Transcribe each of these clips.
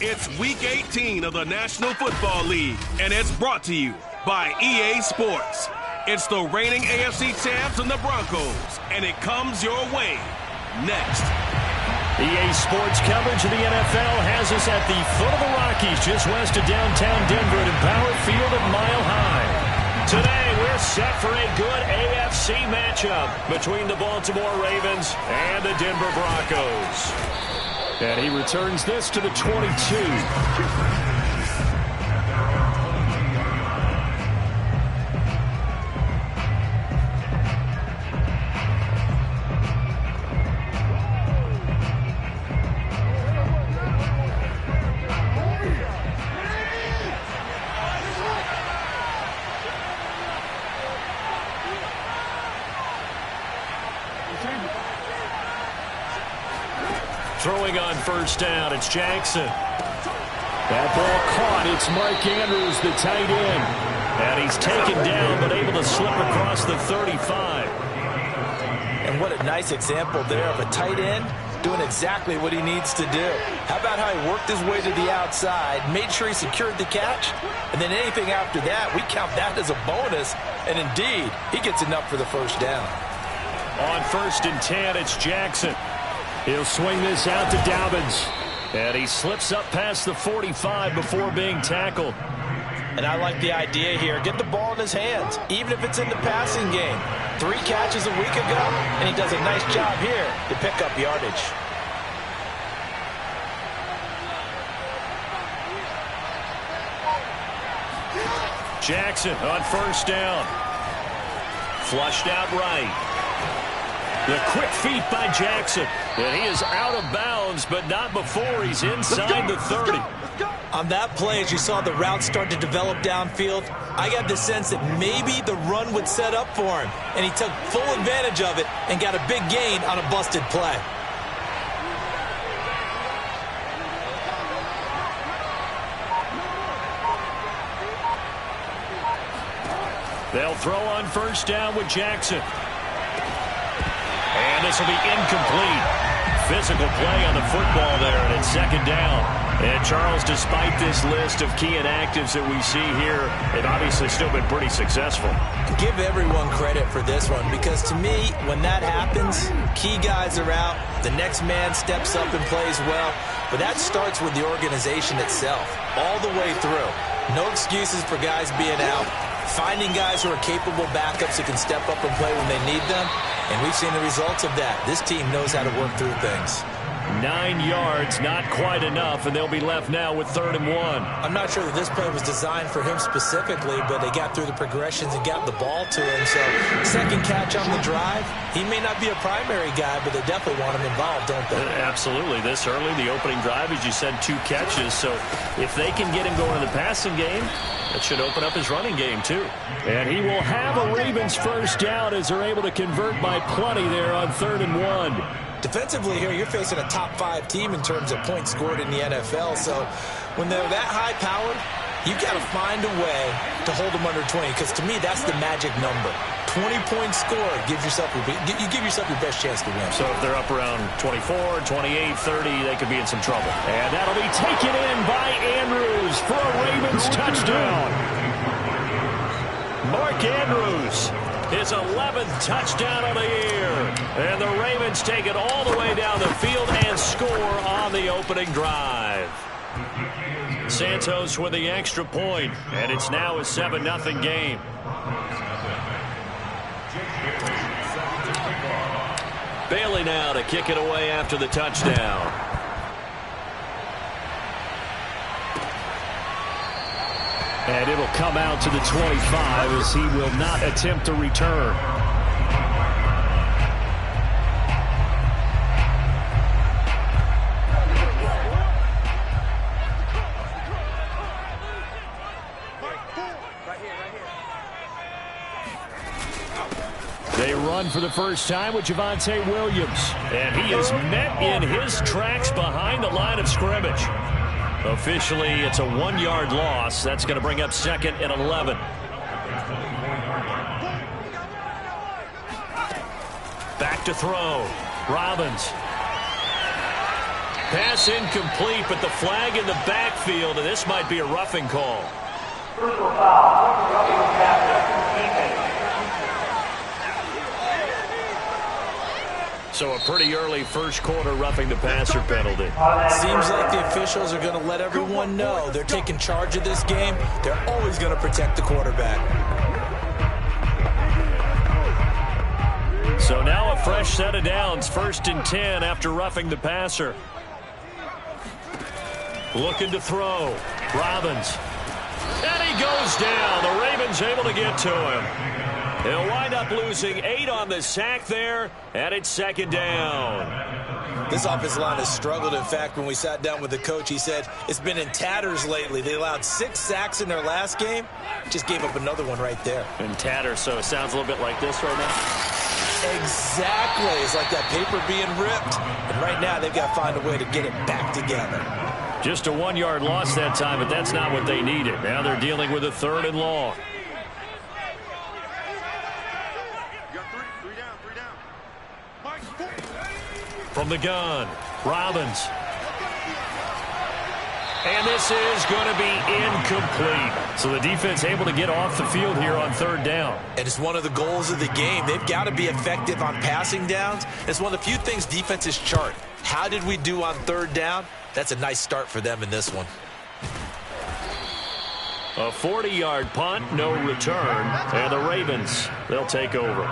It's Week 18 of the National Football League, and it's brought to you by EA Sports. It's the reigning AFC champs and the Broncos, and it comes your way next. EA Sports coverage of the NFL has us at the foot of the Rockies, just west of downtown Denver at Empower Field at Mile High. Today, we're set for a good AFC matchup between the Baltimore Ravens and the Denver Broncos. And he returns this to the 22. Throwing on first down, it's Jackson. That ball caught. It's Mark Andrews, the tight end. And he's taken down, but able to slip across the 35. And what a nice example there of a tight end doing exactly what he needs to do. How about how he worked his way to the outside, made sure he secured the catch, and then anything after that, we count that as a bonus. And indeed, he gets enough for the first down. On 1st and 10, it's Jackson. He'll swing this out to Dobbins. And he slips up past the 45 before being tackled. And I like the idea here. Get the ball in his hands, even if it's in the passing game. 3 catches a week ago, and he does a nice job here to pick up yardage. Jackson on first down. Flushed out right. The quick feet by Jackson. And he is out of bounds, but not before he's inside the 30. On that play, as you saw the route start to develop downfield, I got the sense that maybe the run would set up for him. And he took full advantage of it and got a big gain on a busted play. They'll throw on first down with Jackson. And this will be incomplete. Physical play on the football there, and it's 2nd down. And Charles, despite this list of key inactives that we see here, they've obviously still been pretty successful. Give everyone credit for this one, because to me, when that happens, key guys are out, the next man steps up and plays well, but that starts with the organization itself, all the way through. No excuses for guys being out. Finding guys who are capable backups who can step up and play when they need them. And we've seen the results of that. This team knows how to work through things. 9 yards, not quite enough, and they'll be left now with 3rd and 1. I'm not sure that this play was designed for him specifically, but they got through the progressions and got the ball to him. So, 2nd catch on the drive. He may not be a primary guy, but they definitely want him involved, don't they? Absolutely. This early, the opening drive, as you said, 2 catches. So, if they can get him going in the passing game, that should open up his running game, too. And he will have a Ravens first down as they're able to convert by plenty there on 3rd and 1. Defensively here, you're facing a top 5 team in terms of points scored in the NFL. So when they're that high-powered, you got to find a way to hold them under 20, because to me, that's the magic number. 20 points scored, you give yourself your best chance to win. So if they're up around 24, 28, 30, they could be in some trouble. And that'll be taken in by Andrews for a Ravens touchdown. Mark Andrews, his 11th touchdown of the year. And the Ravens take it all the way down the field and score on the opening drive. Santos with the extra point, and it's now a 7-0 game. Bailey now to kick it away after the touchdown. And it'll come out to the 25 as he will not attempt to return. They run for the first time with Javonte Williams. And he is met in his tracks behind the line of scrimmage. Officially, it's a 1-yard loss. That's going to bring up 2nd and 11. Back to throw. Robbins. Pass incomplete, but the flag in the backfield, and this might be a roughing call. So a pretty early first quarter roughing the passer penalty. Seems like the officials are going to let everyone know they're taking charge of this game. They're always going to protect the quarterback. So now a fresh set of downs, 1st and 10 after roughing the passer. Looking to throw. Robbins. And he goes down. The Ravens able to get to him. He'll wind up losing 8 on the sack there, and it's 2nd down. This offensive line has struggled. In fact, when we sat down with the coach, he said it's been in tatters lately. They allowed 6 sacks in their last game. Just gave up another one right there. In tatters, so it sounds a little bit like this right now. Exactly. It's like that paper being ripped. And right now, they've got to find a way to get it back together. Just a 1-yard loss that time, but that's not what they needed. Now they're dealing with a 3rd and long. From the gun, Robbins. And this is going to be incomplete. So the defense able to get off the field here on 3rd down. And it's one of the goals of the game. They've got to be effective on passing downs. It's one of the few things defenses chart. How did we do on 3rd down? That's a nice start for them in this one. A 40-yard punt, no return. And the Ravens, they'll take over.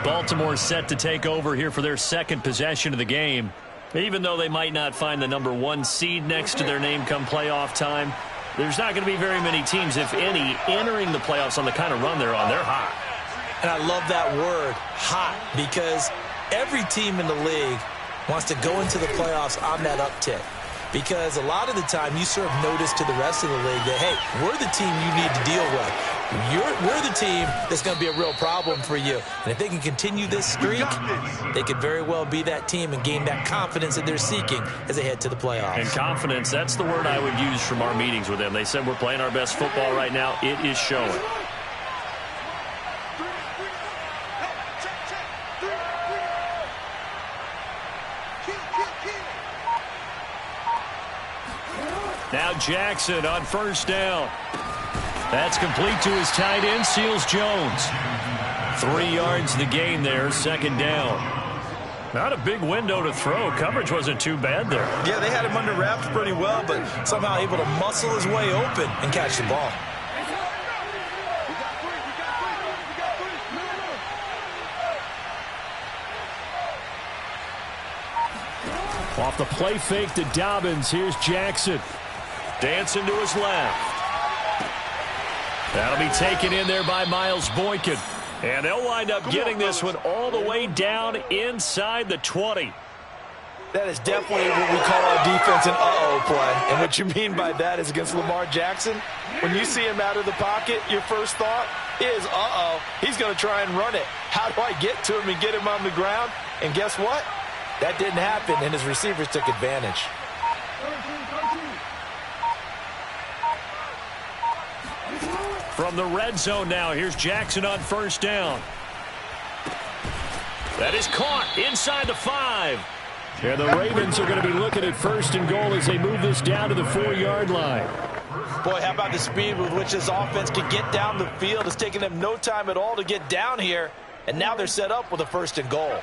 Baltimore set to take over here for their 2nd possession of the game. Even though they might not find the number 1 seed next to their name come playoff time, there's not going to be very many teams, if any, entering the playoffs on the kind of run they're on. They're hot. And I love that word, hot, because every team in the league wants to go into the playoffs on that uptick. Because a lot of the time you serve notice to the rest of the league that, hey, we're the team you need to deal with. We're the team that's going to be a real problem for you. And if they can continue this streak, they could very well be that team and gain that confidence that they're seeking as they head to the playoffs. And confidence, that's the word I would use from our meetings with them. They said we're playing our best football right now. It is showing. Now Jackson on 1st down. That's complete to his tight end, Seals Jones. 3 yards the gain there, 2nd down. Not a big window to throw. Coverage wasn't too bad there. Yeah, they had him under wraps pretty well, but somehow able to muscle his way open and catch the ball. Off the play fake to Dobbins, here's Jackson. Dancing to his left. That'll be taken in there by Miles Boykin. And they'll wind up getting this one all the way down inside the 20. That is definitely what we call our defense an uh-oh play. And what you mean by that is against Lamar Jackson, when you see him out of the pocket, your first thought is, uh-oh, he's going to try and run it. How do I get to him and get him on the ground? And guess what? That didn't happen, and his receivers took advantage. From the red zone now, here's Jackson on 1st down. That is caught inside the 5. And the Ravens are going to be looking at 1st and goal as they move this down to the 4-yard line. Boy, how about the speed with which this offense can get down the field? It's taking them no time at all to get down here, and now they're set up with a 1st and goal.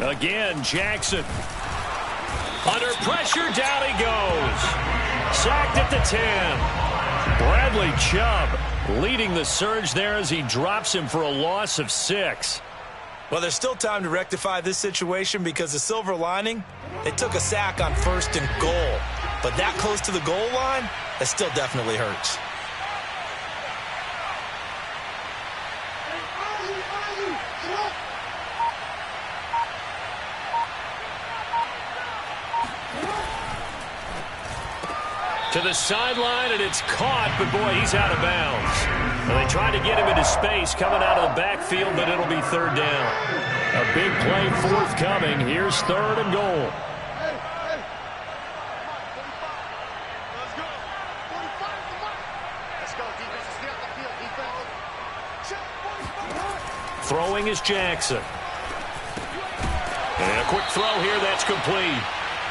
Again, Jackson. Under pressure, down he goes. Sacked at the 10. Bradley Chubb leading the surge there as he drops him for a loss of 6. Well, there's still time to rectify this situation because the silver lining, they took a sack on 1st and goal. But that close to the goal line, that still definitely hurts. To the sideline, and it's caught, but boy, he's out of bounds. Well, they tried to get him into space coming out of the backfield, but it'll be 3rd down. A big play forthcoming. Here's 3rd and goal. Throwing is Jackson. And a quick throw here, that's complete.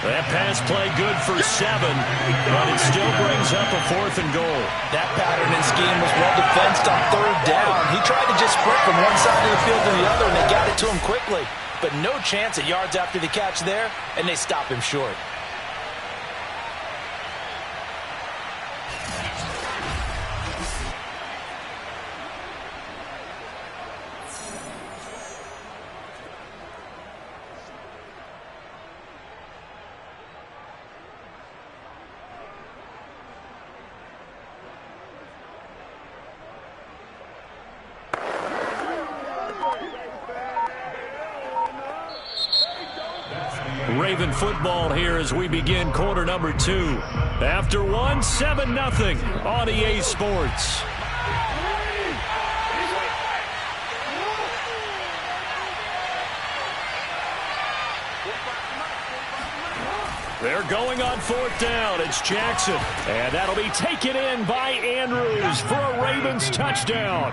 That pass play good for 7, but it still brings up a 4th and goal. That pattern and scheme was well defensed on 3rd down. He tried to just sprint from one side of the field to the other, and they got it to him quickly. But no chance at yards after the catch there, and they stop him short. Raven football here as we begin quarter number 2. After 1, 7-0 on EA Sports. They're going on 4th down. It's Jackson. And that'll be taken in by Andrews for a Ravens touchdown.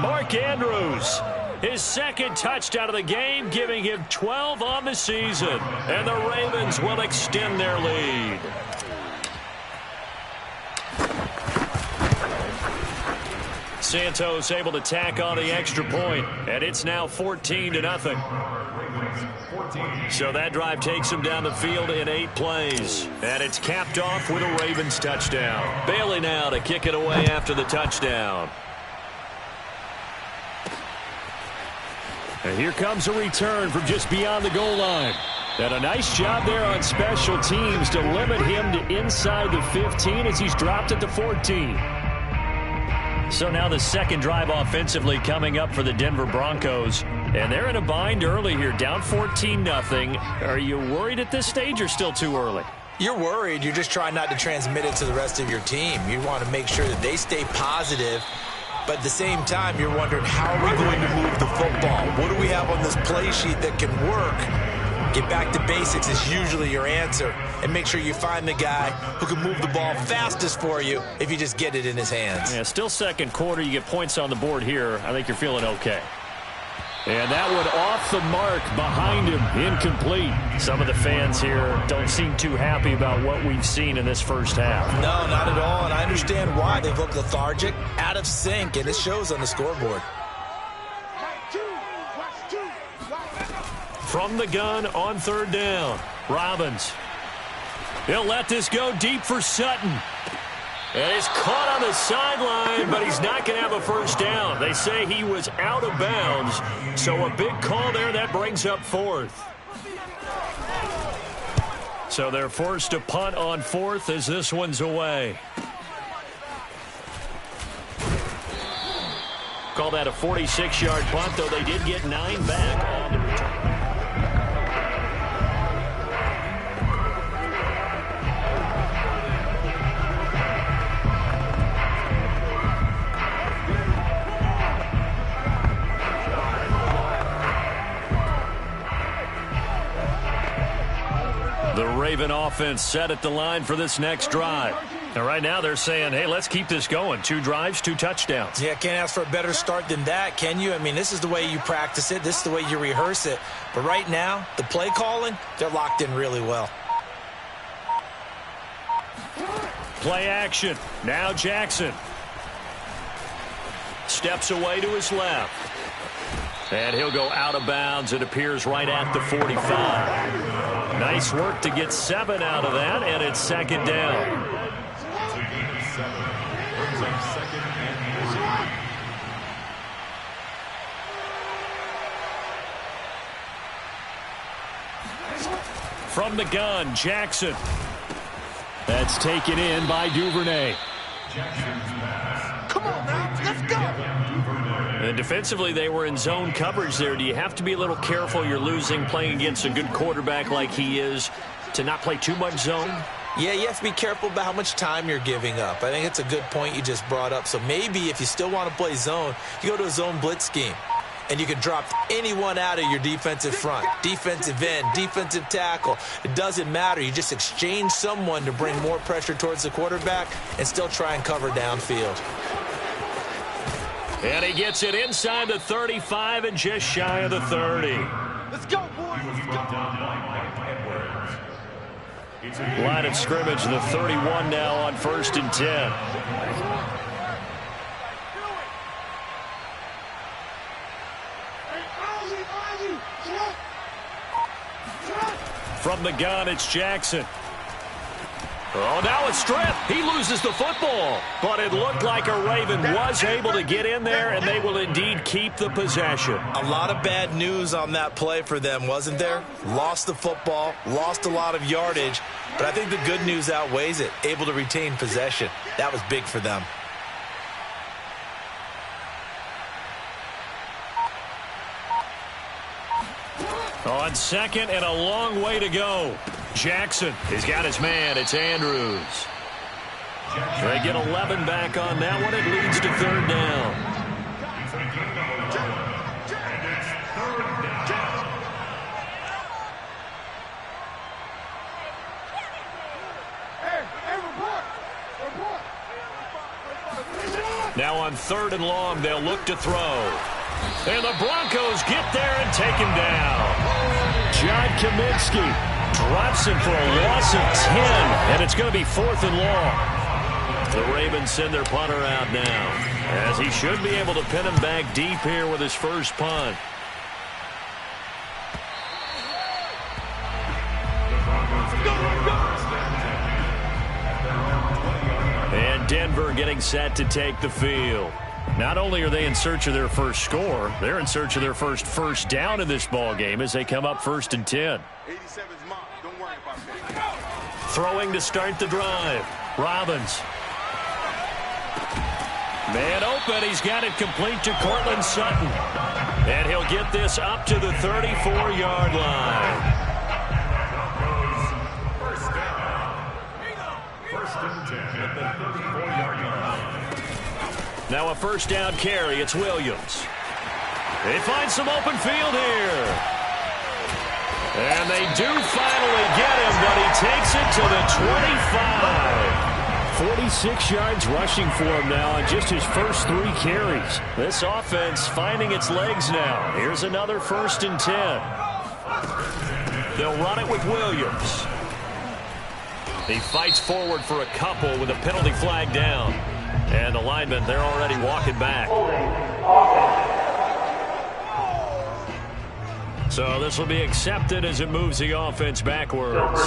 Mark Andrews, his 2nd touchdown of the game, giving him 12 on the season. And the Ravens will extend their lead. Santos able to tack on the extra point, and it's now 14-0. So that drive takes him down the field in 8 plays. And it's capped off with a Ravens touchdown. Bailey now to kick it away after the touchdown. And here comes a return from just beyond the goal line. And a nice job there on special teams to limit him to inside the 15 as he's dropped at the 14. So now the 2nd drive offensively coming up for the Denver Broncos. And they're in a bind early here, down 14-0. Are you worried at this stage or still too early? You're worried. You're just trying not to transmit it to the rest of your team. You want to make sure that they stay positive. But at the same time, you're wondering, how are we going to move the football? What do we have on this play sheet that can work? Get back to basics is usually your answer. And make sure you find the guy who can move the ball fastest for you if you just get it in his hands. Yeah, still 2nd quarter. You get points on the board here. I think you're feeling okay. And that one off the mark behind him, incomplete. Some of the fans here don't seem too happy about what we've seen in this first half. No, not at all, and I understand why. They've looked lethargic, out of sync, and it shows on the scoreboard. From the gun on 3rd down, Robbins. He'll let this go deep for Sutton. And he's caught on the sideline, but he's not going to have a first down. They say he was out of bounds, so a big call there. That brings up 4th. So they're forced to punt on 4th as this one's away. Call that a 46-yard punt, though they did get 9 back on the return. The Raven offense set at the line for this next drive. And right now they're saying, hey, let's keep this going. 2 drives, 2 touchdowns. Yeah, can't ask for a better start than that, can you? I mean, this is the way you practice it. This is the way you rehearse it. But right now, the play calling, they're locked in really well. Play action. Now Jackson. Steps away to his left. And he'll go out of bounds. It appears right at the 45. Nice work to get 7 out of that, and it's 2nd down. From the gun, Jackson. That's taken in by Duvernay. Come on now, let's go. And defensively, they were in zone coverage there. Do you have to be a little careful? You're losing, playing against a good quarterback like he is, to not play too much zone? Yeah, you have to be careful about how much time you're giving up. I think it's a good point you just brought up. So maybe if you still want to play zone, you go to a zone blitz scheme. And you can drop anyone out of your defensive front, defensive end, defensive tackle. It doesn't matter. You just exchange someone to bring more pressure towards the quarterback and still try and cover downfield. And he gets it inside the 35 and just shy of the 30. Let's go, boys. Let's go. Line of scrimmage, the 31 now on 1st and 10. From the gun, it's Jackson. Oh, now a strip. He loses the football. But it looked like a Raven was able to get in there, and they will indeed keep the possession. A lot of bad news on that play for them, wasn't there? Lost the football, lost a lot of yardage, but I think the good news outweighs it. Able to retain possession. That was big for them. On 2nd and a long way to go. Jackson, he's got his man. It's Andrews. They get 11 back on that one. It leads to 3rd down. Now on 3rd and long, they'll look to throw. And the Broncos get there and take him down. John Kaminsky drops him for a loss of 10, and it's going to be 4th and long. The Ravens send their punter out now, as he should be able to pin him back deep here with his first punt. And Denver getting set to take the field. Not only are they in search of their first score, they're in search of their first down in this ball game as they come up 1st and 10. 87's mom. Don't worry about that. Throwing to start the drive. Robbins. Man open. He's got it complete to Cortland Sutton. And he'll get this up to the 34-yard line. First and 10 at the 34-yard line. Now a first down carry. It's Williams. They find some open field here. And they do finally get him, but he takes it to the 25. 46 yards rushing for him now on just his first 3 carries. This offense finding its legs now. Here's another 1st and 10. They'll run it with Williams. He fights forward for a couple with a penalty flag down. And the linemen, they're already walking back. So this will be accepted as it moves the offense backwards.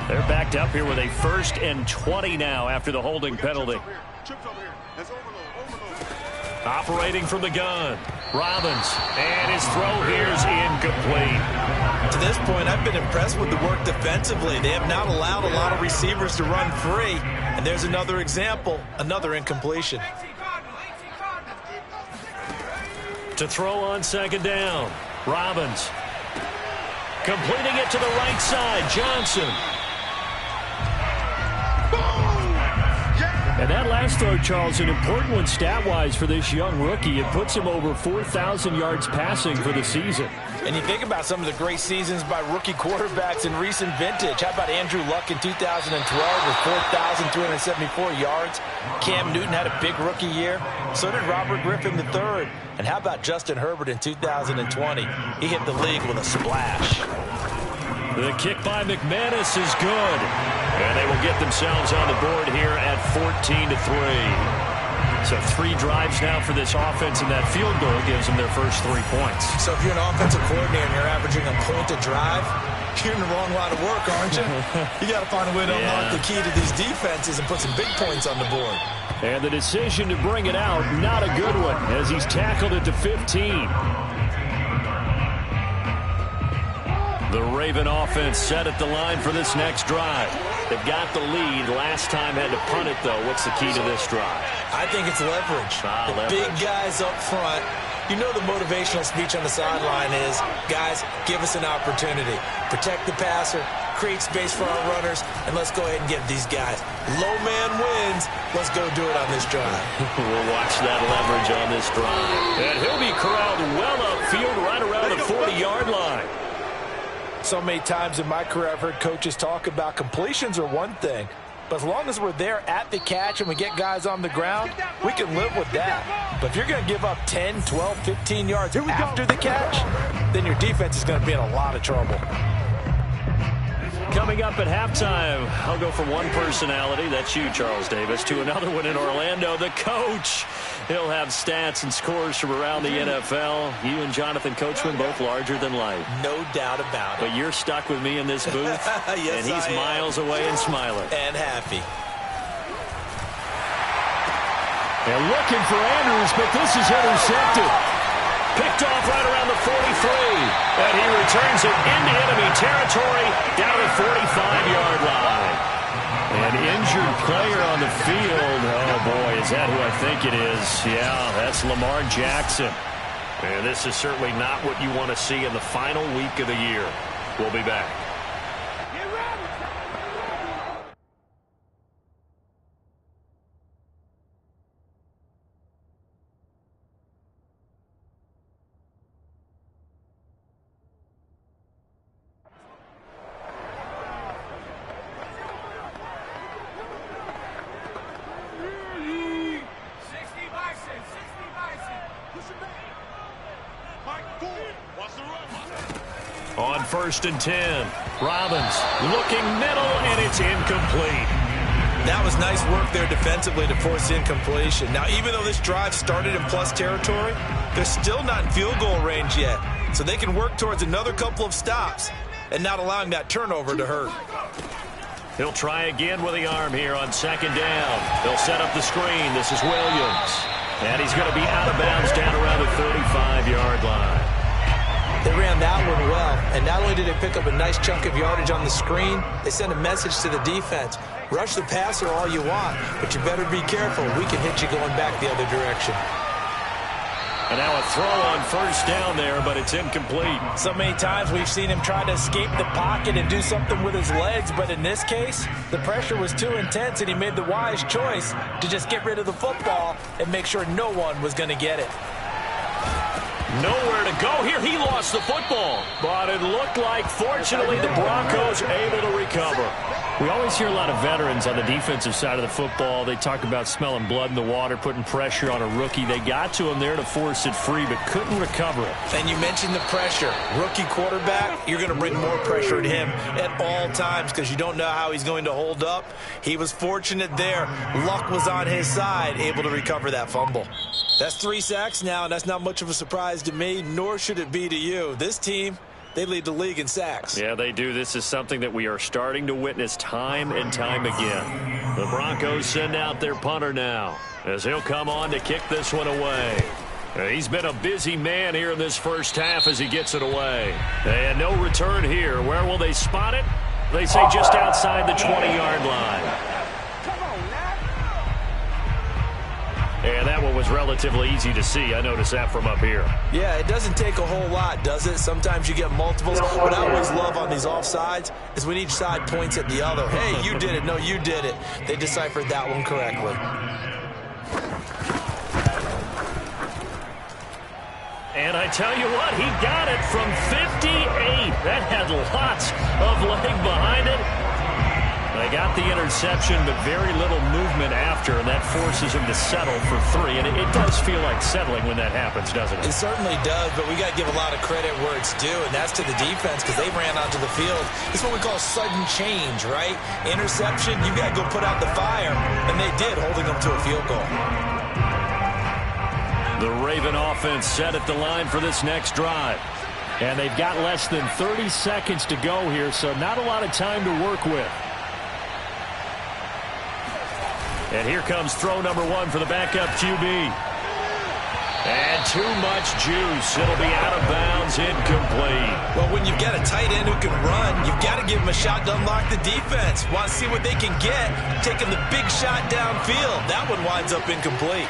They're backed up here with a 1st and 20 now after the holding penalty. Operating from the gun. Robbins. And his throw here is incomplete. To this point, I've been impressed with the work defensively. They have not allowed a lot of receivers to run free. And there's another example, another incompletion. To throw on 2nd down. Robbins. Completing it to the right side. Johnson. And that last throw, Charles, an important one stat-wise for this young rookie. It puts him over 4,000 yards passing for the season. And you think about some of the great seasons by rookie quarterbacks in recent vintage. How about Andrew Luck in 2012 with 4,274 yards? Cam Newton had a big rookie year. So did Robert Griffin III. And how about Justin Herbert in 2020? He hit the league with a splash. The kick by McManus is good. And they will get themselves on the board here at 14-3. So 3 drives now for this offense, and that field goal gives them their first 3 points. So if you're an offensive coordinator and you're averaging a point a drive, you're in the wrong line of work, aren't you? You got to find a way to unlock the key to these defenses and put some big points on the board. And the decision to bring it out, not a good one, as he's tackled at the 15. The Raven offense set at the line for this next drive. They've got the lead. Last time had to punt it, though. What's the key to this drive? I think it's leverage. Big guys up front. You know the motivational speech on the sideline is, guys, give us an opportunity. Protect the passer, create space for our runners, and let's go ahead and get these guys. Low man wins. Let's go do it on this drive. We'll watch that leverage on this drive. And he'll be corralled well upfield right around the 40-yard line. So many times in my career I've heard coaches talk about completions are one thing, but as long as we're there at the catch and we get guys on the ground, we can live with that. But if you're going to give up 10, 12, 15 yards after the catch, then your defense is going to be in a lot of trouble. Coming up at halftime, I'll go from one personality, that's you, Charles Davis, to another one in Orlando, the coach. He'll have stats and scores from around the NFL. You and Jonathan Coachman both larger than life. No doubt about it. But you're stuck with me in this booth, yes, and he's miles away and smiling. And happy. They're looking for Andrews, but this is intercepted. Picked off right around the 43. And he returns it into enemy territory down the 45-yard line. An injured player on the field. Oh, boy, is that who I think it is? Yeah, that's Lamar Jackson. And this is certainly not what you want to see in the final week of the year. We'll be back. On 1st and 10, Robbins looking middle, and it's incomplete. That was nice work there defensively to force incompletion. Now, even though this drive started in plus territory, they're still not in field goal range yet. So they can work towards another couple of stops and not allowing that turnover to hurt. He'll try again with the arm here on 2nd down. They'll set up the screen. This is Williams. And he's going to be out of bounds down around the 35-yard line. They ran that one well, and not only did they pick up a nice chunk of yardage on the screen, they sent a message to the defense. Rush the passer all you want, but you better be careful. We can hit you going back the other direction. And now a throw on 1st down there, but it's incomplete. So many times we've seen him try to escape the pocket and do something with his legs, but in this case, the pressure was too intense, and he made the wise choice to just get rid of the football and make sure no one was going to get it. Nowhere to go here. He lost the football, but it looked like, fortunately, the Broncos able to recover. We always hear a lot of veterans on the defensive side of the football. They talk about smelling blood in the water, putting pressure on a rookie. They got to him there to force it free, but couldn't recover it. And you mentioned the pressure. Rookie quarterback, you're going to bring more pressure to him at all times because you don't know how he's going to hold up. He was fortunate there. Luck was on his side, able to recover that fumble. That's 3 sacks now, and that's not much of a surprise to me, nor should it be to you. This team, they lead the league in sacks. Yeah, they do. This is something that we are starting to witness time and time again. The Broncos send out their punter now as he'll come on to kick this one away. He's been a busy man here in this first half as he gets it away. And no return here. Where will they spot it? They say just outside the 20-yard line. And that one was relatively easy to see. I noticed that from up here. Yeah, it doesn't take a whole lot, does it? Sometimes you get multiples. What I always love on these offsides is when each side points at the other. Hey, you did it. No, you did it. They deciphered that one correctly. And I tell you what, he got it from 58. That had lots of leg behind it. They got the interception, but very little movement after, and that forces him to settle for 3. And it does feel like settling when that happens, doesn't it? It certainly does, but we got to give a lot of credit where it's due, and that's to the defense because they ran onto the field. It's what we call sudden change, right? Interception, you got to go put out the fire, and they did, holding them to a field goal. The Raven offense set at the line for this next drive. And they've got less than 30 seconds to go here, so not a lot of time to work with. And here comes throw number 1 for the backup QB. And too much juice. It'll be out of bounds, incomplete. Well, when you've got a tight end who can run, you've got to give him a shot to unlock the defense. Want to see what they can get, taking the big shot downfield. That one winds up incomplete.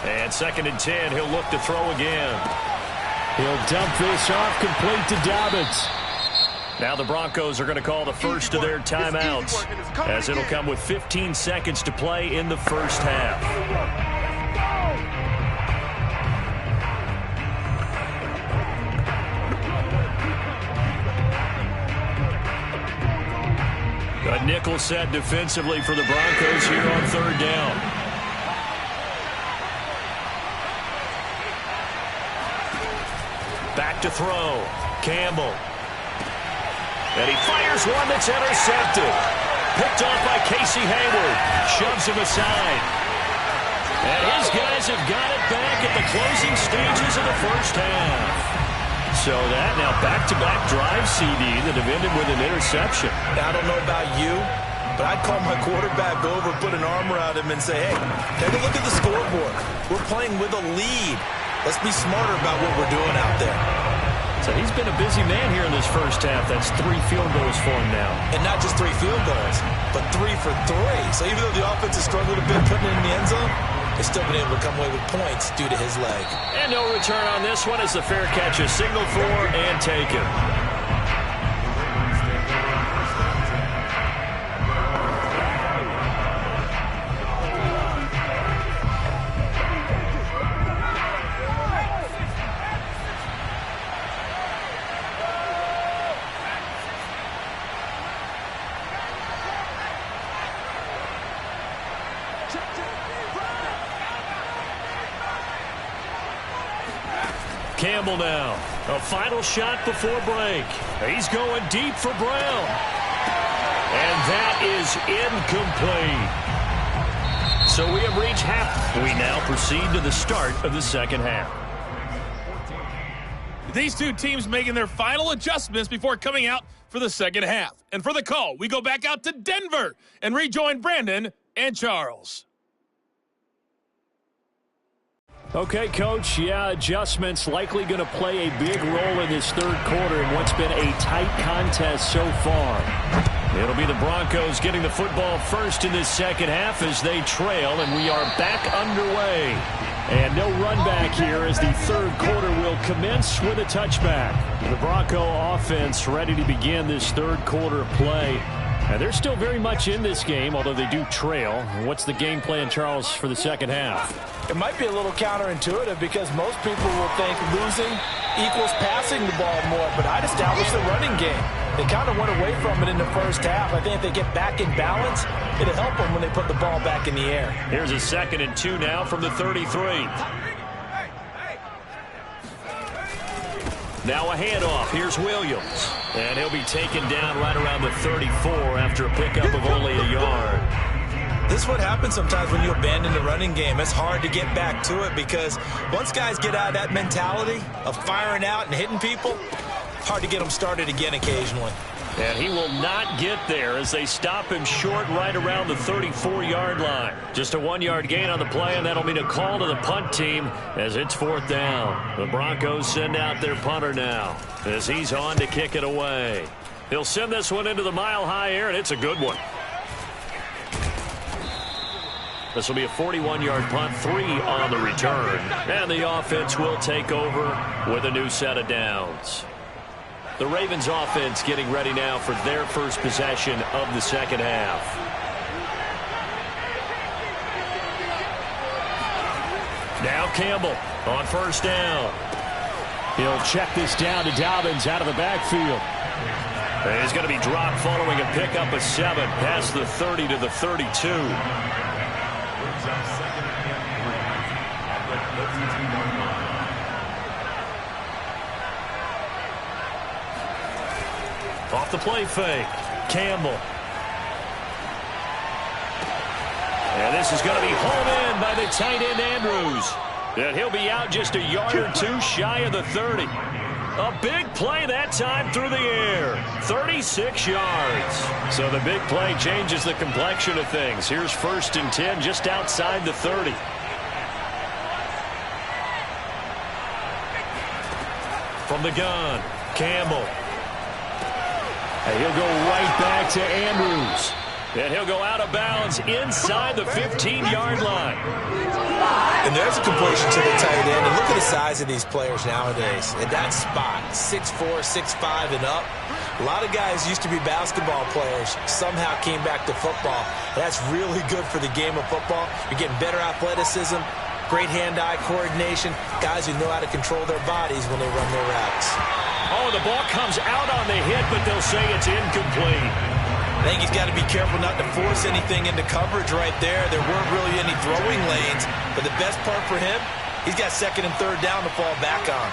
And 2nd and 10, he'll look to throw again. He'll dump this off, complete to Dobbins. Now the Broncos are going to call the first of their timeouts, as it'll come with 15 seconds to play in the first half. A nickel set defensively for the Broncos here on third down. Back to throw. Campbell. And he fires one that's intercepted. Picked off by Casey Hayward. Shoves him aside. And his guys have got it back at the closing stages of the first half. So that now back-to-back drive CD that have ended with an interception. Now, I don't know about you, but I'd call my quarterback over, put an arm around him, and say, hey, take a look at the scoreboard. We're playing with a lead. Let's be smarter about what we're doing out there. So he's been a busy man here in this first half. That's 3 field goals for him now. And not just 3 field goals, but 3 for 3. So even though the offense has struggled a bit putting it in the end zone, they've still been able to come away with points due to his leg. And no return on this one as the fair catch is signaled for and taken. Campbell now. A final shot before break. He's going deep for Brown. And that is incomplete. So we have reached half. We now proceed to the start of the second half. These two teams making their final adjustments before coming out for the second half. And for the call, we go back out to Denver and rejoin Brandon and Charles. Okay, Coach, yeah, adjustments likely going to play a big role in this third quarter in what's been a tight contest so far. It'll be the Broncos getting the football first in this second half as they trail, and we are back underway. And no run back here as the third quarter will commence with a touchback. The Bronco offense ready to begin this third quarter of play. And they're still very much in this game, although they do trail. What's the game plan, Charles, for the second half? It might be a little counterintuitive because most people will think losing equals passing the ball more, but I'd establish the running game. They kind of went away from it in the first half. I think if they get back in balance, it'll help them when they put the ball back in the air. Here's a 2nd and 2 now from the 33. Now a handoff. Here's Williams. And he'll be taken down right around the 34 after a pickup of only a yard. This is what happens sometimes when you abandon the running game. It's hard to get back to it because once guys get out of that mentality of firing out and hitting people, it's hard to get them started again occasionally. And he will not get there as they stop him short right around the 34-yard line. Just a 1-yard gain on the play, and that'll mean a call to the punt team as it's 4th down. The Broncos send out their punter now as he's on to kick it away. He'll send this one into the mile-high air, and it's a good one. This will be a 41-yard punt, 3 on the return. And the offense will take over with a new set of downs. The Ravens offense getting ready now for their first possession of the second half. Now Campbell on 1st down. He'll check this down to Dobbins out of the backfield. And he's going to be dropped following a pickup of 7 past the 30 to the 32. Off the play fake, Campbell. And this is going to be hauled in by the tight end Andrews. And he'll be out just a yard or 2 shy of the 30. A big play that time through the air. 36 yards. So the big play changes the complexion of things. Here's 1st and 10 just outside the 30. From the gun, Campbell. And he'll go right back to Andrews. And he'll go out of bounds inside the 15-yard line. And there's a completion to the tight end. And look at the size of these players nowadays. At that spot, 6'4", 6'5", and up. A lot of guys used to be basketball players, somehow came back to football. That's really good for the game of football. You're getting better athleticism, great hand-eye coordination, guys who know how to control their bodies when they run their routes. Oh, the ball comes out on the hit, but they'll say it's incomplete. I think he's got to be careful not to force anything into coverage right there. There weren't really any throwing lanes, but the best part for him, he's got second and third down to fall back on.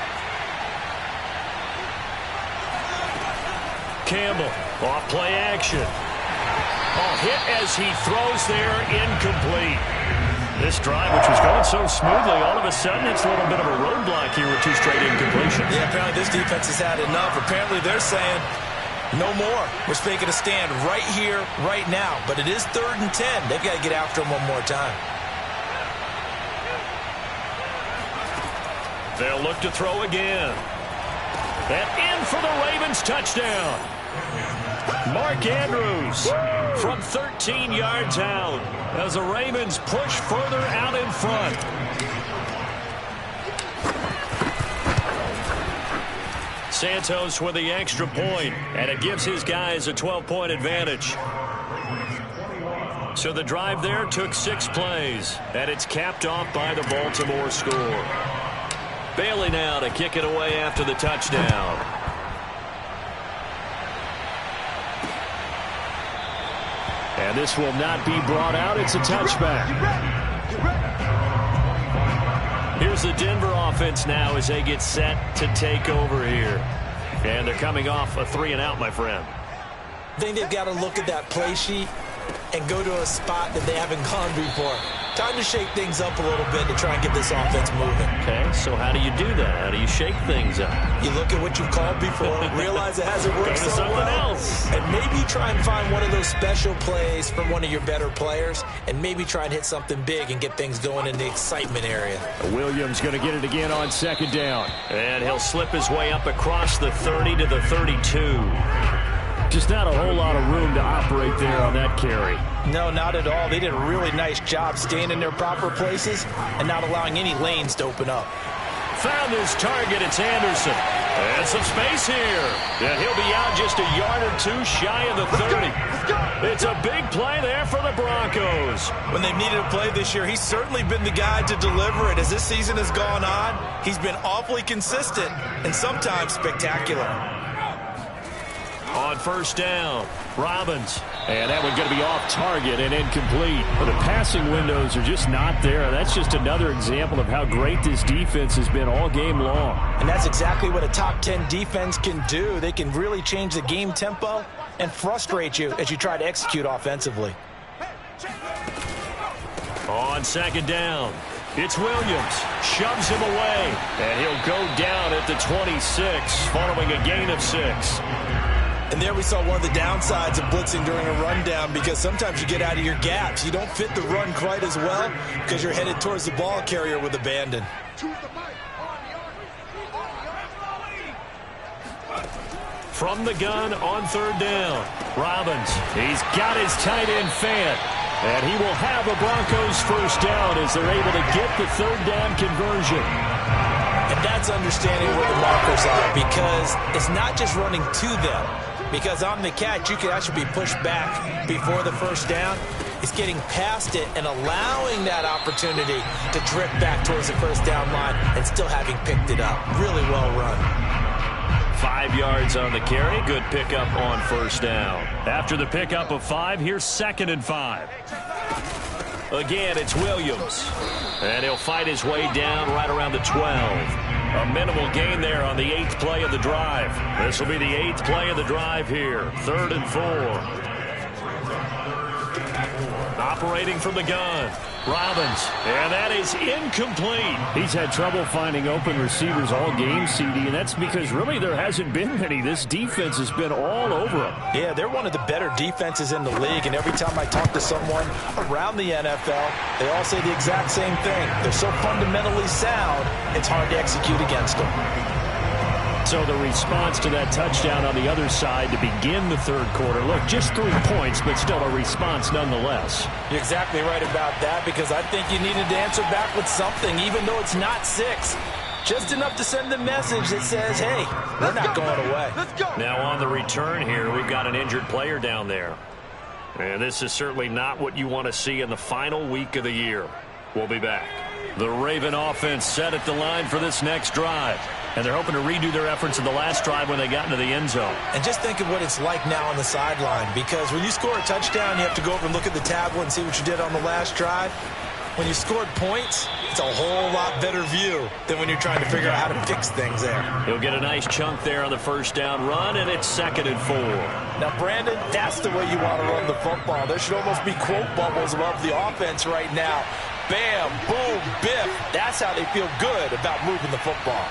Campbell, off play action. Oh, hit as he throws there, incomplete. This drive, which was going so smoothly, all of a sudden it's a little bit of a roadblock here with 2 straight incompletions. Yeah, apparently this defense has had enough. Apparently they're saying, no more. We're making a stand right here, right now. But it is 3rd and 10. They've got to get after him one more time. They'll look to throw again. And in for the Ravens touchdown. Mark Andrews from 13 yards out as the Ravens push further out in front. Santos with the extra point, and it gives his guys a 12-point advantage. So the drive there took 6 plays, and it's capped off by the Baltimore score. Bailey now to kick it away after the touchdown. And this will not be brought out. It's a touchback. Here's the Denver offense now as they get set to take over here. And they're coming off a 3-and-out, my friend. I think they've got to look at that play sheet and go to a spot that they haven't gone before. Time to shake things up a little bit to try and get this offense moving. Okay, so how do you do that? How do you shake things up? You look at what you've called before, realize it hasn't worked so well, else. and maybe try and find one of those special plays from one of your better players, and maybe try and hit something big and get things going in the excitement area. Williams going to get it again on 2nd down. And he'll slip his way up across the 30 to the 32. Just not a whole lot of room to operate there on that carry. No, not at all. They did a really nice job staying in their proper places and not allowing any lanes to open up. Found his target. It's Anderson. And some space here. And he'll be out just a yard or 2 shy of the 30. It's a big play there for the Broncos. When they've needed a play this year, he's certainly been the guy to deliver it. As this season has gone on, he's been awfully consistent and sometimes spectacular. On 1st down, Robbins. And that one's going to be off target and incomplete. But the passing windows are just not there. That's just another example of how great this defense has been all game long. And that's exactly what a top 10 defense can do. They can really change the game tempo and frustrate you as you try to execute offensively. On 2nd down, it's Williams. Shoves him away. And he'll go down at the 26 following a gain of 6. And there we saw one of the downsides of blitzing during a rundown, because sometimes you get out of your gaps. You don't fit the run quite as well because you're headed towards the ball carrier with abandon. From the gun on 3rd down, Robbins. He's got his tight end Fant. And he will have a Broncos 1st down as they're able to get the 3rd down conversion. And that's understanding where the markers are, because it's not just running to them. Because on the catch, you can actually be pushed back before the 1st down. It's getting past it and allowing that opportunity to drift back towards the 1st down line and still having picked it up. Really well run. 5 yards on the carry. Good pickup on 1st down. After the pickup of 5, here's 2nd and 5. Again, it's Williams. And he'll fight his way down right around the 12. A minimal gain there on the 8th play of the drive. This will be the 8th play of the drive here. 3rd and 4. Operating from the gun, Robbins. And that is incomplete. He's had trouble finding open receivers all game, CD, and that's because really there hasn't been many. This defense has been all over them. Yeah, they're one of the better defenses in the league, and every time I talk to someone around the NFL, they all say the exact same thing. They're so fundamentally sound, it's hard to execute against them. So the response to that touchdown on the other side to begin the third quarter. Look, just 3 points, but still a response nonetheless. You're exactly right about that, because I think you needed to answer back with something, even though it's not 6. Just enough to send a message that says, hey, we're not going away. Let's go. Now on the return here, we've got an injured player down there. And this is certainly not what you want to see in the final week of the year. We'll be back. The Raven offense set at the line for this next drive. And they're hoping to redo their efforts in the last drive when they got into the end zone. And just think of what it's like now on the sideline, because when you score a touchdown, you have to go over and look at the tablet and see what you did on the last drive. When you scored points, it's a whole lot better view than when you're trying to figure out how to fix things there. He'll get a nice chunk there on the first down run, and it's 2nd and 4. Now, Brandon, that's the way you want to run the football. There should almost be quote bubbles above the offense right now. Bam, boom, biff. That's how they feel good about moving the football.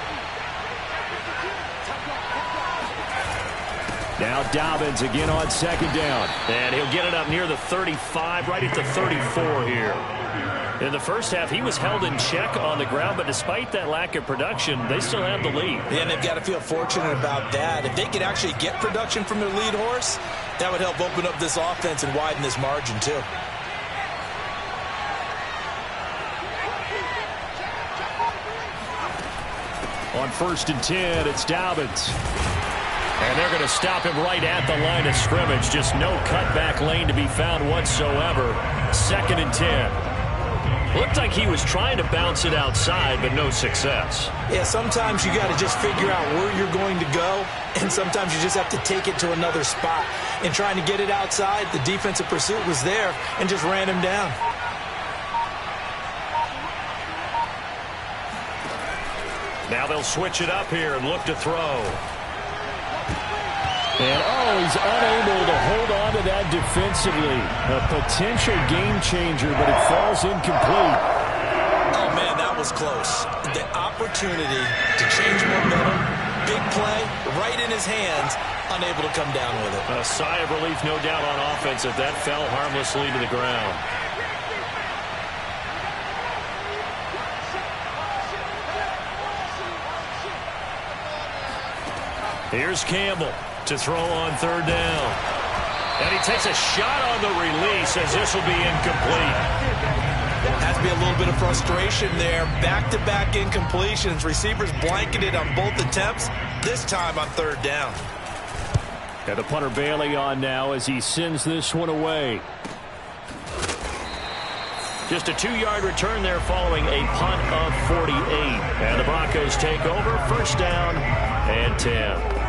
Now Dobbins again on 2nd down. And he'll get it up near the 35, right at the 34 here. In the first half, he was held in check on the ground, but despite that lack of production, they still have the lead. And they've got to feel fortunate about that. If they could actually get production from their lead horse, that would help open up this offense and widen this margin too. On 1st and 10, it's Dobbins. And they're going to stop him right at the line of scrimmage. Just no cutback lane to be found whatsoever. 2nd and 10. Looked like he was trying to bounce it outside, but no success. Yeah, sometimes you got to just figure out where you're going to go, and sometimes you just have to take it to another spot. In trying to get it outside, the defensive pursuit was there and just ran him down. Now they'll switch it up here and look to throw. And, he's unable to hold on to that defensively. A potential game changer, but it falls incomplete. Oh, man, that was close. The opportunity to change momentum, big play, right in his hands, unable to come down with it. A sigh of relief, no doubt, on offense if that fell harmlessly to the ground. Here's Campbell to throw on 3rd down. And he takes a shot on the release as this will be incomplete. Has to be a little bit of frustration there. Back-to-back incompletions. Receivers blanketed on both attempts, this time on 3rd down. And the punter Bailey on now as he sends this one away. Just a 2-yard return there following a punt of 48. And the Broncos take over, 1st down and 10.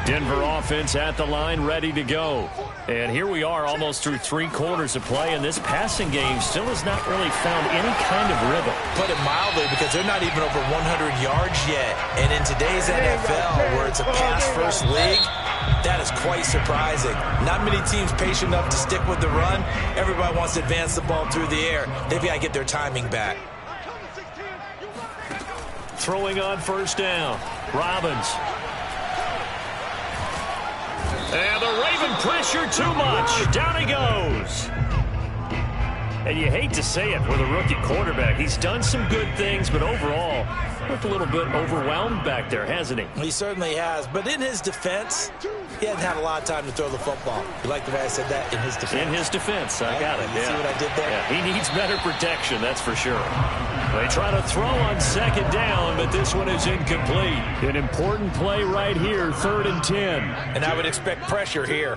Denver offense at the line, ready to go. And here we are almost through 3 quarters of play, and this passing game still has not really found any kind of rhythm. Put it mildly, because they're not even over 100 yards yet. And in today's NFL, where it's a pass-first league, that is quite surprising. Not many teams patient enough to stick with the run. Everybody wants to advance the ball through the air. They've got to get their timing back. Throwing on 1st down, Robbins. And the Raven pressure too much. Down he goes. And you hate to say it with a rookie quarterback. He's done some good things, but overall, looked a little bit overwhelmed back there, hasn't he? He certainly has. But in his defense, he hasn't had a lot of time to throw the football. You like the way I said that? In his defense. In his defense. I got it. You see what I did there? Yeah, he needs better protection, that's for sure. They try to throw on 2nd down, but this one is incomplete. An important play right here, 3rd and 10. And I would expect pressure here.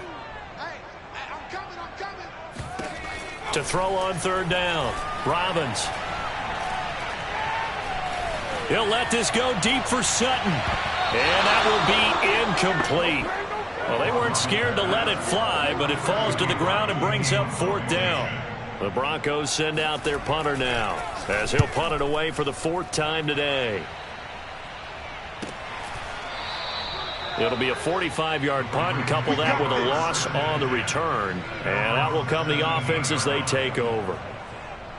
To throw on 3rd down, Robbins. He'll let this go deep for Sutton. And that will be incomplete. Well, they weren't scared to let it fly, but it falls to the ground and brings up 4th down. The Broncos send out their punter now, as he'll punt it away for the 4th time today. It'll be a 45-yard punt, and couple that with a loss on the return. And out will come the offense as they take over.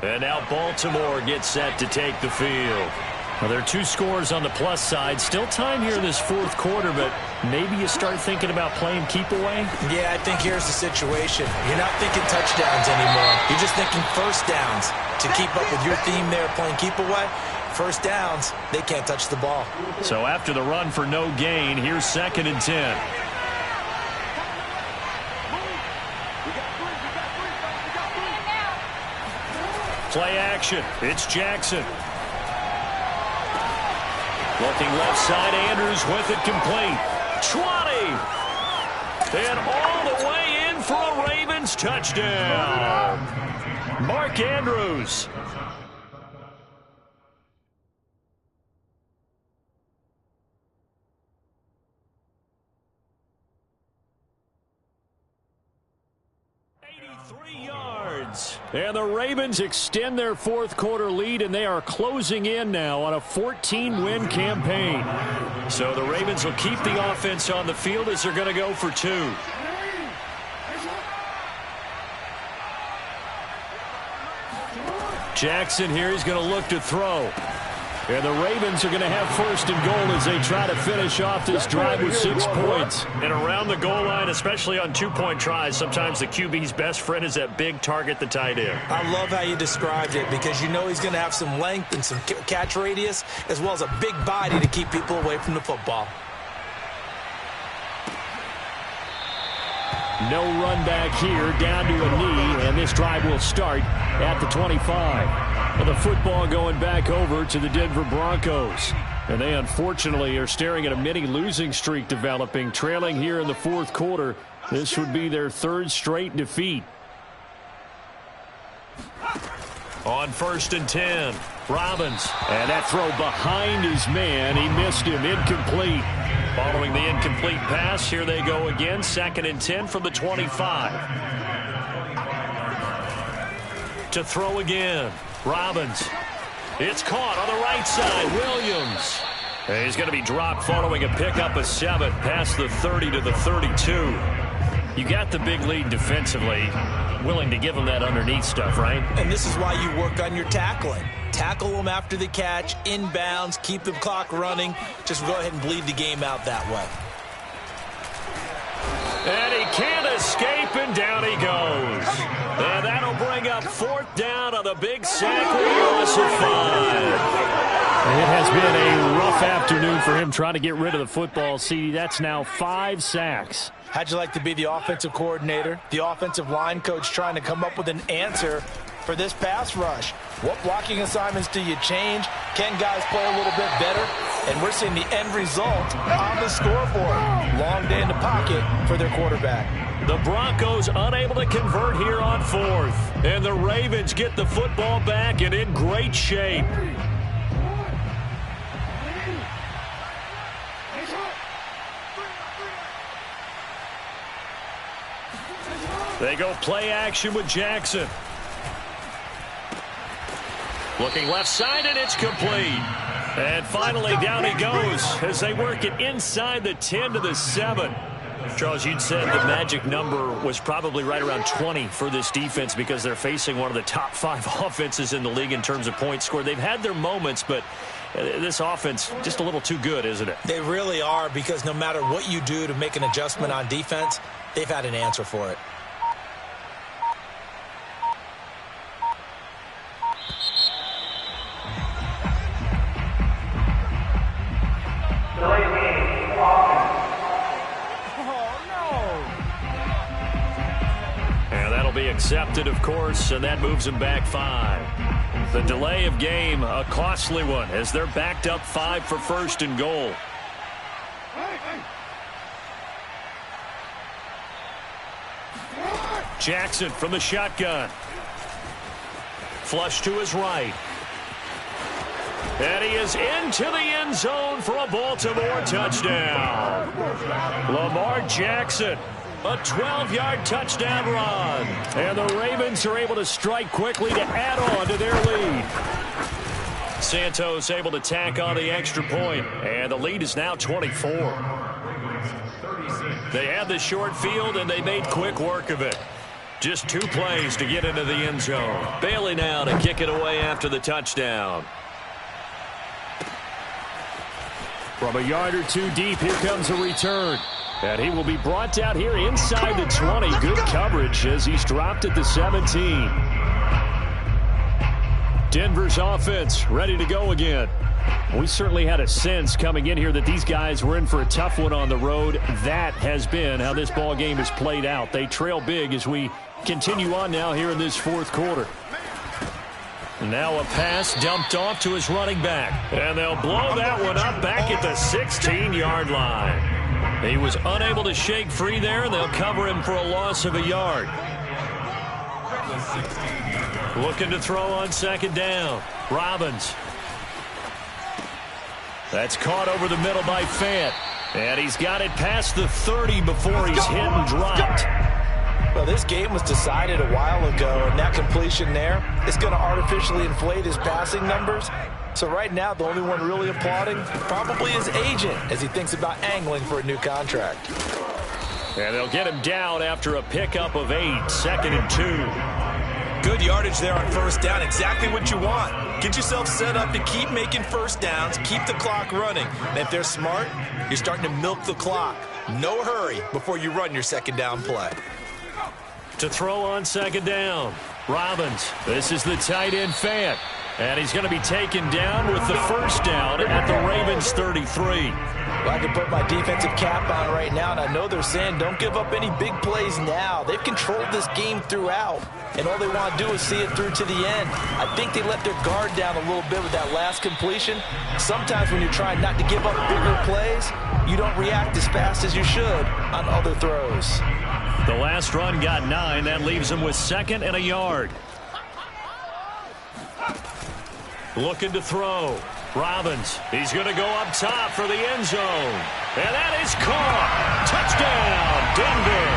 And now Baltimore gets set to take the field. Well, there are 2 scores on the plus side. Still time here in this 4th quarter, but maybe you start thinking about playing keep away? Yeah, I think here's the situation. You're not thinking touchdowns anymore. You're just thinking 1st downs to keep up with your theme there, playing keep away. First downs, they can't touch the ball. So after the run for no gain, here's 2nd and 10. Play action. It's Jackson. Looking left side, Andrews with it complete. 20. And all the way in for a Ravens touchdown. Mark Andrews. And the Ravens extend their fourth quarter lead, and they are closing in now on a 14-win campaign. So the Ravens will keep the offense on the field as they're going to go for 2. Jackson here, he's going to look to throw. And the Ravens are going to have 1st and goal as they try to finish off this drive with 6 points. And around the goal line, especially on 2-point tries, sometimes the QB's best friend is that big target, the tight end. I love how you described it because you know he's going to have some length and some catch radius as well as a big body to keep people away from the football. No run back here, down to a knee, and this drive will start at the 25. And the football going back over to the Denver Broncos. And they unfortunately are staring at a mini losing streak developing, trailing here in the fourth quarter. This would be their 3rd straight defeat. On 1st and 10, Robbins. And that throw behind his man. He missed him, incomplete. Following the incomplete pass, here they go again. 2nd and 10 from the 25. To throw again. Robbins. It's caught on the right side. Williams. And he's going to be dropped following a pickup of 7 past the 30 to the 32. You got the big lead defensively. Willing to give them that underneath stuff, right? And this is why you work on your tackling. Tackle them after the catch, inbounds, keep the clock running. Just go ahead and bleed the game out that way. And he can't escape, and down he goes. And that'll bring up 4th down on the big sack with a loss of 5. It has been a rough afternoon for him trying to get rid of the football, CD. That's now 5 sacks. How'd you like to be the offensive coordinator, the offensive line coach trying to come up with an answer for this pass rush? What blocking assignments do you change? Can guys play a little bit better? And we're seeing the end result on the scoreboard. Long day in the pocket for their quarterback. The Broncos unable to convert here on 4th. And the Ravens get the football back and in great shape. They go play action with Jackson. Looking left side, and it's complete. And finally, down he goes as they work it inside the 10 to the 7. Charles, you'd said the magic number was probably right around 20 for this defense because they're facing one of the top 5 offenses in the league in terms of points scored. They've had their moments, but this offense just a little too good, isn't it? They really are, because no matter what you do to make an adjustment on defense, they've had an answer for it. Be accepted, of course, and that moves them back 5. The delay of game, a costly one, as they're backed up 5 for 1st and goal. Jackson from the shotgun. Flush to his right. And he is into the end zone for a Baltimore touchdown. Lamar Jackson. A 12-yard touchdown run. And the Ravens are able to strike quickly to add on to their lead. Santos able to tack on the extra point. And the lead is now 24. They had the short field, and they made quick work of it. Just 2 plays to get into the end zone. Bailey now to kick it away after the touchdown. From a yard or 2 deep, here comes a return. And he will be brought down here inside the 20. Good coverage as he's dropped at the 17. Denver's offense ready to go again. We certainly had a sense coming in here that these guys were in for a tough one on the road. That has been how this ball game has played out. They trail big as we continue on now here in this fourth quarter. Now a pass dumped off to his running back. And they'll blow that one up back at the 16-yard line. He was unable to shake free there, and they'll cover him for a loss of a yard. Looking to throw on second down. Robbins. That's caught over the middle by Fant. And he's got it past the 30 before he's hit and dropped. Well, this game was decided a while ago, and that completion there is going to artificially inflate his passing numbers. So right now, the only one really applauding probably his agent as he thinks about angling for a new contract. And they'll get him down after a pickup of 8, 2nd and 2. Good yardage there on first down, exactly what you want. Get yourself set up to keep making first downs, keep the clock running. And if they're smart, you're starting to milk the clock. No hurry before you run your second down play. To throw on second down, Robbins. This is the tight end Fant. And he's going to be taken down with the first down at the Ravens 33. Well, I can put my defensive cap on right now, and I know they're saying don't give up any big plays now. They've controlled this game throughout, and all they want to do is see it through to the end. I think they let their guard down a little bit with that last completion. Sometimes when you're trying not to give up bigger plays, you don't react as fast as you should on other throws. The last run got 9. That leaves him with 2nd and a yard. Looking to throw. Robbins, he's going to go up top for the end zone. And that is caught. Touchdown, Denver.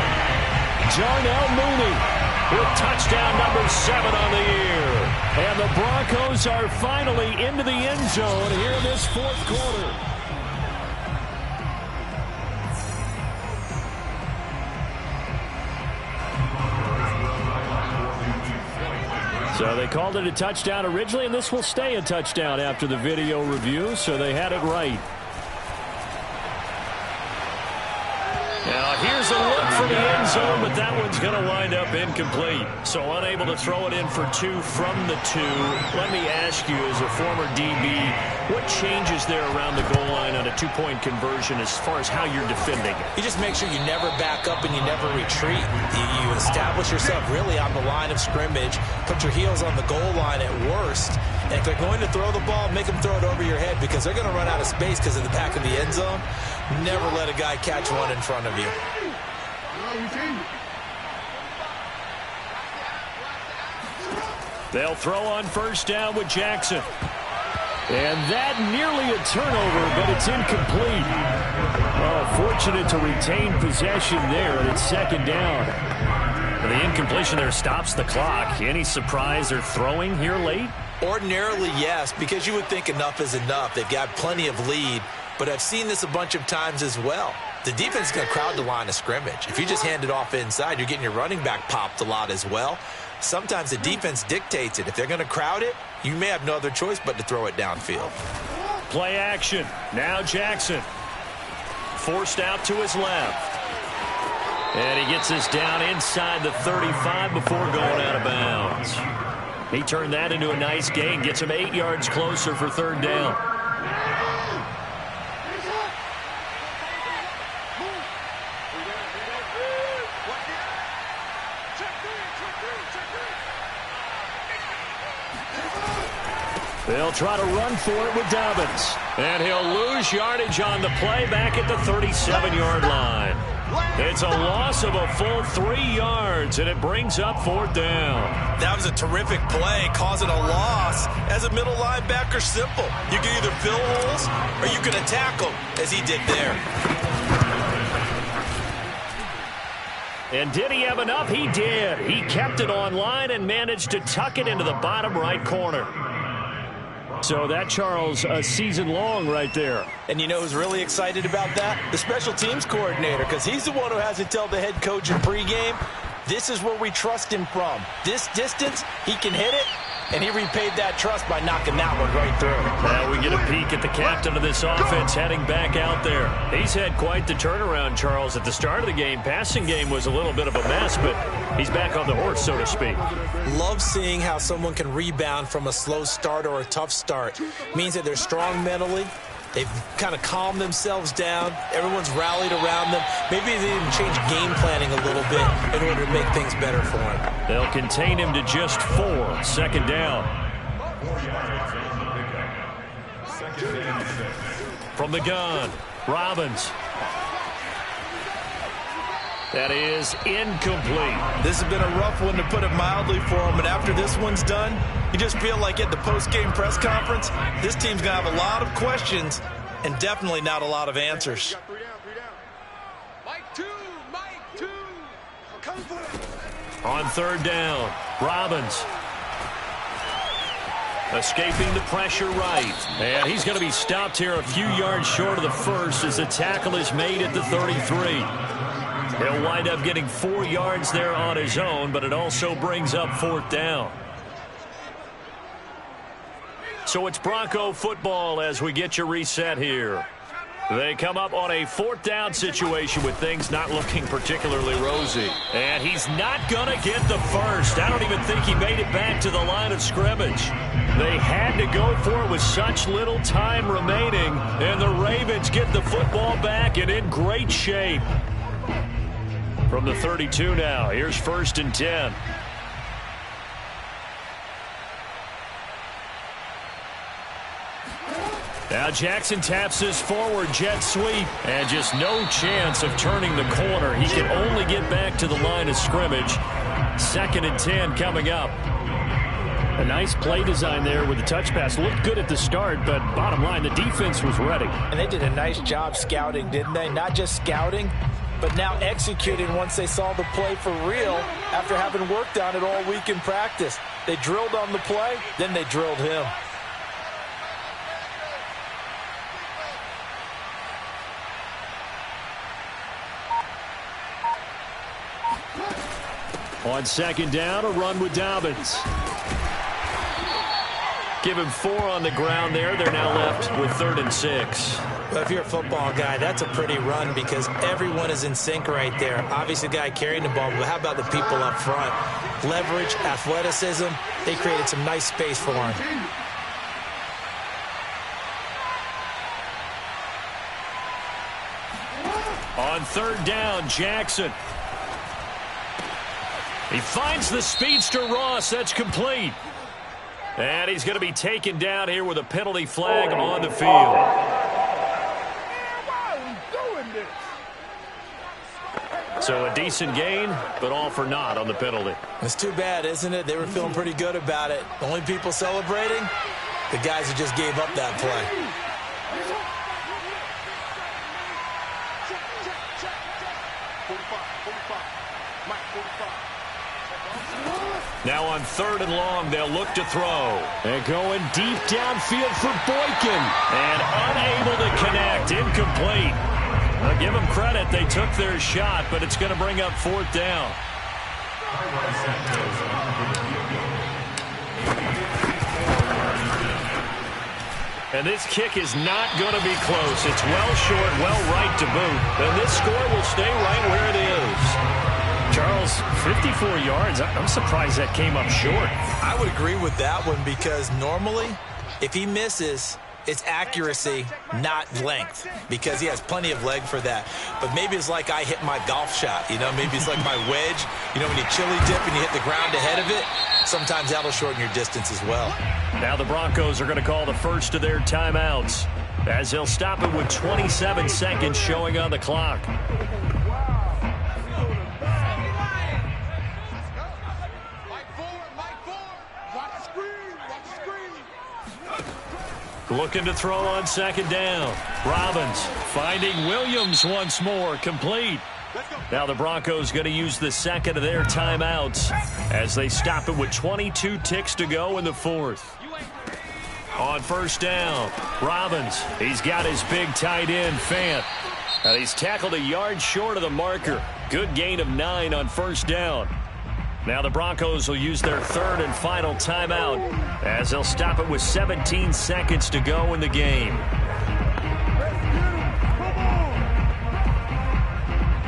Darnell Mooney with touchdown number 7 on the year. And the Broncos are finally into the end zone here in this fourth quarter. So they called it a touchdown originally, and this will stay a touchdown after the video review, so they had it right. Now here's a look for the end zone, but that one's going to wind up incomplete. So unable to throw it in for 2 from the 2. Let me ask you, as a former DB, what changes there around the goal line on a 2-point conversion as far as how you're defending it? You just make sure you never back up and you never retreat. You establish yourself really on the line of scrimmage, put your heels on the goal line at worst, and if they're going to throw the ball, make them throw it over your head because they're going to run out of space because of the back of the end zone. Never let a guy catch one in front of you. They'll throw on first down with Jackson. And that nearly a turnover, but it's incomplete. Oh, fortunate to retain possession there, and it's second down. And the incompletion there stops the clock. Any surprise they're throwing here late? Ordinarily, yes, because you would think enough is enough. They've got plenty of lead, but I've seen this a bunch of times as well. The defense is going to crowd the line of scrimmage. If you just hand it off inside, you're getting your running back popped a lot as well. Sometimes the defense dictates it. If they're going to crowd it, you may have no other choice but to throw it downfield. Play action. Now Jackson. Forced out to his left. And he gets this down inside the 35 before going out of bounds. He turned that into a nice gain. Gets him 8 yards closer for third down. They'll try to run for it with Dobbins. And he'll lose yardage on the play back at the 37-yard line. It's a loss of a full 3 yards, and it brings up fourth down. That was a terrific play, causing a loss. As a middle linebacker, simple. You can either fill holes or you can attack them, as he did there. And did he have enough? He did. He kept it on line and managed to tuck it into the bottom right corner. So that, Charles, a season long right there. And you know who's really excited about that? The special teams coordinator, because he's the one who has to tell the head coach in pregame, this is where we trust him from. This distance, he can hit it, and he repaid that trust by knocking that one right through. Now we get a peek at the captain of this offense heading back out there. He's had quite the turnaround, Charles. At the start of the game, passing game was a little bit of a mess, but he's back on the horse, so to speak. Love seeing how someone can rebound from a slow start or a tough start. Means that they're strong mentally. They've kind of calmed themselves down. Everyone's rallied around them. Maybe they even change game planning a little bit in order to make things better for him. They'll contain him to just 4. Second down. From the gun, Robbins. That is incomplete. This has been a rough one, to put it mildly, for him. And after this one's done, you just feel like at the post-game press conference, this team's going to have a lot of questions and definitely not a lot of answers. On third down, Robbins. Escaping the pressure right. And he's going to be stopped here a few yards short of the first as the tackle is made at the 33. He'll wind up getting 4 yards there on his own, but it also brings up fourth down. So it's Bronco football as we get you reset here. They come up on a fourth down situation with things not looking particularly rosy. And he's not going to get the first. I don't even think he made it back to the line of scrimmage. They had to go for it with such little time remaining, and the Ravens get the football back and in great shape. From the 32 now, here's 1st and 10. Now Jackson taps his forward jet sweep, and just no chance of turning the corner. He can only get back to the line of scrimmage. 2nd and 10 coming up. A nice play design there with the touch pass. Looked good at the start, but bottom line, the defense was ready. And they did a nice job scouting, didn't they? Not just scouting, but now executing once they saw the play for real after having worked on it all week in practice. They drilled on the play, then they drilled him. On 2nd down, a run with Dobbins. Give him 4 on the ground there. They're now left with 3rd and 6. Well, if you're a football guy, that's a pretty run because everyone is in sync right there. Obviously, the guy carrying the ball, but how about the people up front? Leverage, athleticism, they created some nice space for him. On 3rd down, Jackson. He finds the speedster Ross. That's complete. And he's going to be taken down here with a penalty flag on the field. So a decent gain, but all for naught on the penalty. It's too bad, isn't it? They were feeling pretty good about it. The only people celebrating, the guys who just gave up that play. Now on 3rd and long, they'll look to throw. They're going deep downfield for Boykin. And unable to connect. Incomplete. I'll give them credit. They took their shot, but it's going to bring up 4th down. And this kick is not going to be close. It's well short, well right to boot. And this score will stay right where it is. Charles, 54 yards. I'm surprised that came up short. I would agree with that one because normally, if he misses, it's accuracy, not length, because he has plenty of leg for that. But maybe it's like I hit my golf shot, you know, maybe it's like my wedge. You know, when you chili dip and you hit the ground ahead of it, sometimes that'll shorten your distance as well. Now the Broncos are going to call the first of their timeouts as they'll stop it with 27 seconds showing on the clock. Looking to throw on 2nd down. Robbins finding Williams once more. Complete. Now the Broncos going to use the 2nd of their timeouts as they stop it with 22 ticks to go in the 4th. On 1st down, Robbins. He's got his big tight end, Fant. And he's tackled a yard short of the marker. Good gain of 9 on 1st down. Now the Broncos will use their third and final timeout as they'll stop it with 17 seconds to go in the game.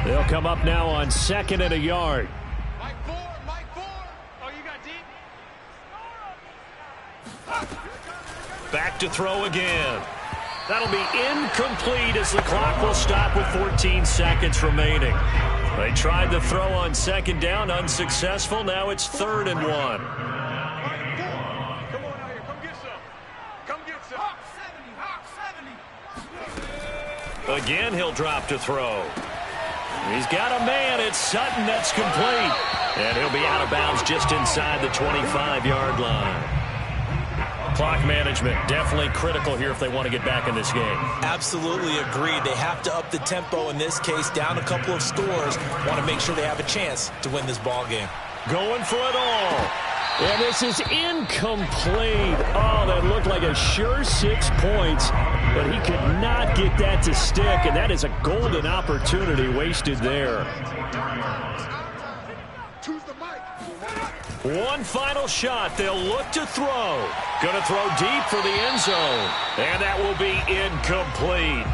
They'll come up now on 2nd and a yard. Mike 4. Oh, you got deep? Back to throw again. That'll be incomplete as the clock will stop with 14 seconds remaining. They tried the throw on 2nd down, unsuccessful. Now it's 3rd and 1. Come on out here. Come get some. Come get some. Hawk 70. Again, he'll drop to throw. He's got a man. It's Sutton. That's complete. And he'll be out of bounds just inside the 25-yard line. Clock management definitely critical here if they want to get back in this game. Absolutely agreed. They have to up the tempo in this case, down a couple of scores. Want to make sure they have a chance to win this ball game. Going for it all. And this is incomplete. Oh, that looked like a sure 6 points, but he could not get that to stick, and that is a golden opportunity wasted there. One final shot. They'll look to throw. Going to throw deep for the end zone. And that will be incomplete.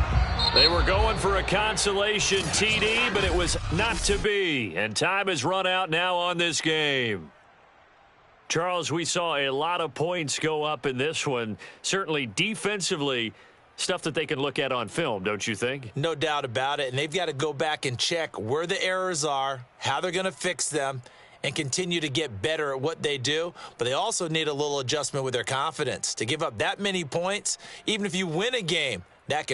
They were going for a consolation TD, but it was not to be. And time has run out now on this game. Charles, we saw a lot of points go up in this one. Certainly defensively, stuff that they can look at on film, don't you think? No doubt about it. And they've got to go back and check where the errors are, how they're going to fix them, and continue to get better at what they do. But they also need a little adjustment with their confidence. To give up that many points, even if you win a game,